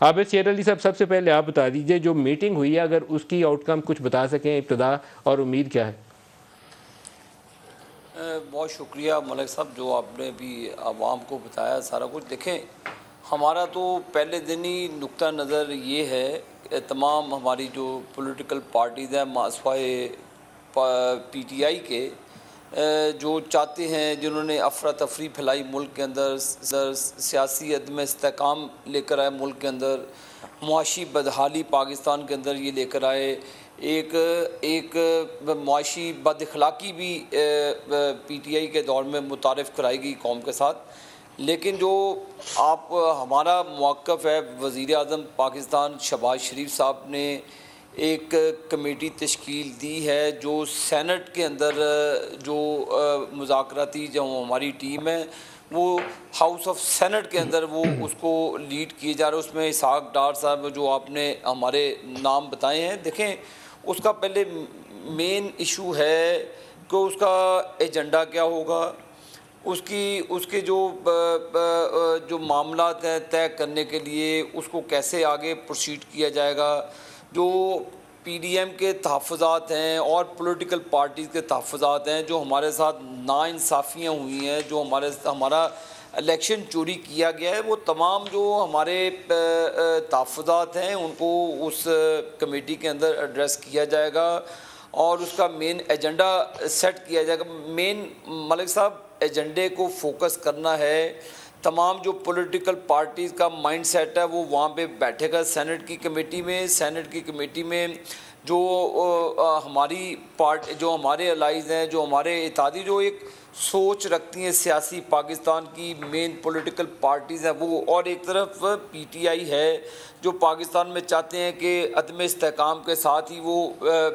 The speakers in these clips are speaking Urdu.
عابد سیر علی صاحب، سب سے پہلے آپ بتا دیجئے جو میٹنگ ہوئی ہے، اگر اس کی آؤٹ کم کچھ بتا سکیں ابتدا، اور امید کیا ہے؟ بہت شکریہ ملک صاحب، جو آپ نے بھی عوام کو بتایا سارا کچھ. دیکھیں، ہمارا تو پہلے دن ہی نقطہ نظر یہ ہے کہ تمام ہماری جو پولیٹیکل پارٹیز ہیں ماسوائے پی ٹی آئی کے، جو چاہتے ہیں، جنہوں نے افراتفری پھیلائی ملک کے اندر، سیاسی عدم استحکام لے کر آئے ملک کے اندر، معاشی بدحالی پاکستان کے اندر یہ لے کر آئے، ایک معاشی بد اخلاقی بھی پی ٹی آئی کے دور میں متعارف کرائی گئی قوم کے ساتھ. لیکن جو ہمارا موقف ہے، وزیر اعظم پاکستان شہباز شریف صاحب نے ایک کمیٹی تشکیل دی ہے، جو سینٹ کے اندر جو مذاکراتی جو ہماری ٹیم ہے، وہ ہاؤس آف سینٹ کے اندر وہ اس کو لیڈ کیے جا رہے ہیں. اس میں اسحاق ڈار صاحب جو آپ نے ہمارے نام بتائے ہیں. دیکھیں، اس کا پہلے مین ایشو ہے کہ اس کا ایجنڈا کیا ہوگا، اس کے جو معاملات ہیں طے کرنے کے لیے اس کو کیسے آگے پروسیڈ کیا جائے گا. جو پی ڈی ایم کے تحفظات ہیں اور پولیٹیکل پارٹیز کے تحفظات ہیں، جو ہمارے ساتھ ناانصافیاں ہوئی ہیں، جو ہمارا الیکشن چوری کیا گیا ہے، وہ تمام جو ہمارے تحفظات ہیں ان کو اس کمیٹی کے اندر ایڈریس کیا جائے گا اور اس کا مین ایجنڈا سیٹ کیا جائے گا. مین ملک صاحب ایجنڈے کو فوکس کرنا ہے. تمام جو پولیٹیکل پارٹیز کا مائنڈ سیٹ ہے وہ وہاں پہ بیٹھے گا سینٹ کی کمیٹی میں جو ہماری جو ہمارے الائز ہیں، جو ہمارے اتحادی جو ایک سوچ رکھتی ہیں سیاسی پاکستان کی مین پولیٹیکل پارٹیز ہیں وہ، اور ایک طرف پی ٹی آئی ہے جو پاکستان میں چاہتے ہیں کہ عدم استحکام کے ساتھ ہی وہ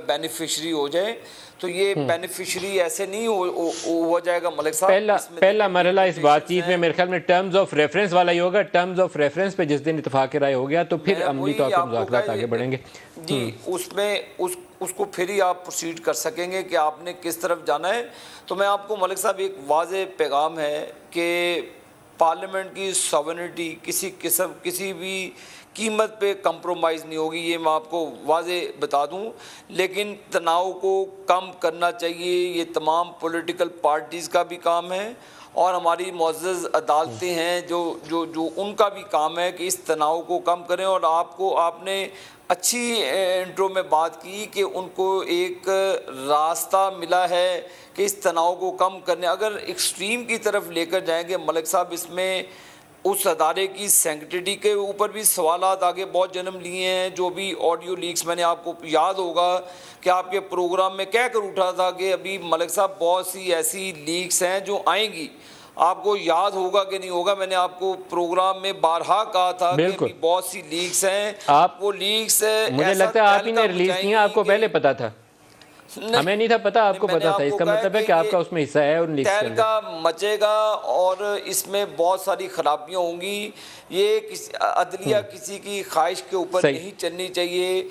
بینیفیشری ہو جائے. تو یہ بینیفیشری ایسے نہیں ہو جائے گا ملک صاحب. پہلا مرحلہ اس بات چیت میں میرے خیال میں ٹرمز آف ریفرنس والا ہی ہوگا. ٹرمز آف ریفرنس پہ جس دن اتفاق رائے ہو گیا تو پھر عملی طور پر مذاکرات آگے بڑھیں گے. جی، اس کو پھر ہی آپ پروسیڈ کر سکیں گے کہ آپ نے کس طرف جانا ہے. تو میں آپ کو ملک صاحب ایک واضح پیغام ہے کہ پارلیمنٹ کی سوورنٹی کسی بھی قیمت پہ کمپرومائز نہیں ہوگی، یہ میں آپ کو واضح بتا دوں. لیکن تناؤ کو کم کرنا چاہیے، یہ تمام پولیٹیکل پارٹیز کا بھی کام ہے اور ہماری معزز عدالتیں ہیں جو ان کا بھی کام ہے کہ اس تناؤ کو کم کریں. اور آپ نے اچھی انٹرو میں بات کی کہ ان کو ایک راستہ ملا ہے کہ اس تناؤ کو کم کرنے. اگر ایکسٹریم کی طرف لے کر جائیں گے ملک صاحب، اس میں اس ادارے کی سینکٹیٹی کے اوپر بھی سوالات آگے بہت جنم لیے ہیں. جو بھی آڈیو لیکس میں نے آپ کو یاد ہوگا کہ آپ کے پروگرام میں کہہ کر اٹھا تھا کہ ابھی ملک صاحب بہت سی ایسی لیکس ہیں جو آئیں گی. آپ کو یاد ہوگا کہ نہیں ہوگا، میں نے آپ کو پروگرام میں بارہا کہا تھا کہ ابھی بہت سی لیکس ہیں. وہ لیکس مجھے لگتا ہے آپ ہی نے ریلیز کیا، آپ کو پہلے پتا تھا. ہمیں نہیں تھا پتا، آپ کو پتا تھا. اس کا مطلب ہے کہ آپ کا اس میں حصہ ہے اور لیکس کے اندر کا مچے گا اور اس میں بہت ساری خرابیاں ہوں گی. یہ عدلیہ کسی کی خواہش کے اوپر نہیں چلنی چاہیے.